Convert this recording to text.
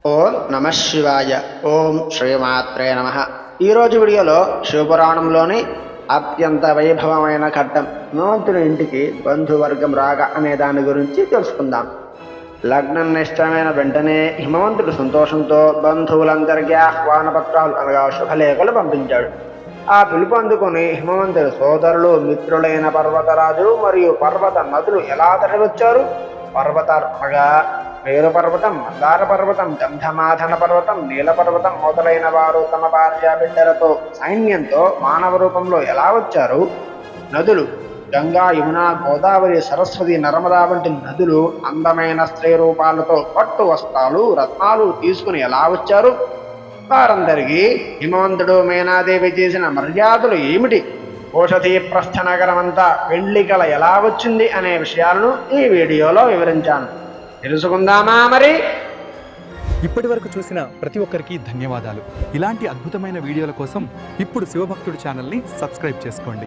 ఓం నమ శివాయ. ఓం శ్రీమాత్రే నమ. ఈరోజు వీడియోలో శివపురాణంలోని అత్యంత వైభవమైన ఘట్టం హిమవంతుడి ఇంటికి బంధువర్గం రాక అనే దాని గురించి తెలుసుకుందాం. లగ్నం నిశ్చయమైన వెంటనే హిమవంతుడు సంతోషంతో బంధువులందరికీ ఆహ్వాన పత్రాలు అనగా శుభలేఖలు పంపించాడు. ఆ పిలుపు అందుకుని హిమవంతుడి సోదరులు మిత్రులైన పర్వతరాజు మరియు పర్వత నదులు ఎలా తరలివచ్చారు. పర్వతగా మేరు పర్వతం, మందార పర్వతం, గంధమాధన పర్వతం, నీల పర్వతం మొదలైన వారు తమ భార్య బిడ్డలతో సైన్యంతో మానవ రూపంలో ఎలా వచ్చారు. నదులు గంగా, యమున, గోదావరి, సరస్వతి, నర్మదా వంటి నదులు అందమైన స్త్రీ రూపాలతో పట్టు వస్త్రాలు, రత్నాలు తీసుకుని ఎలా వచ్చారు. వారందరికీ హిమవంతుడు మేనాదేవి చేసిన మర్యాదలు ఏమిటి, ఓషధి ప్రస్థ నగరమంతా వెండికల ఎలా వచ్చింది అనే విషయాలను ఈ వీడియోలో వివరించాను. తెలుసుకుందామా మరి? ఇప్పటి వరకు చూసిన ప్రతి ఒక్కరికి ధన్యవాదాలు. ఇలాంటి అద్భుతమైన వీడియోల కోసం ఇప్పుడు శివభక్తుడి ఛానల్ని సబ్స్క్రైబ్ చేసుకోండి.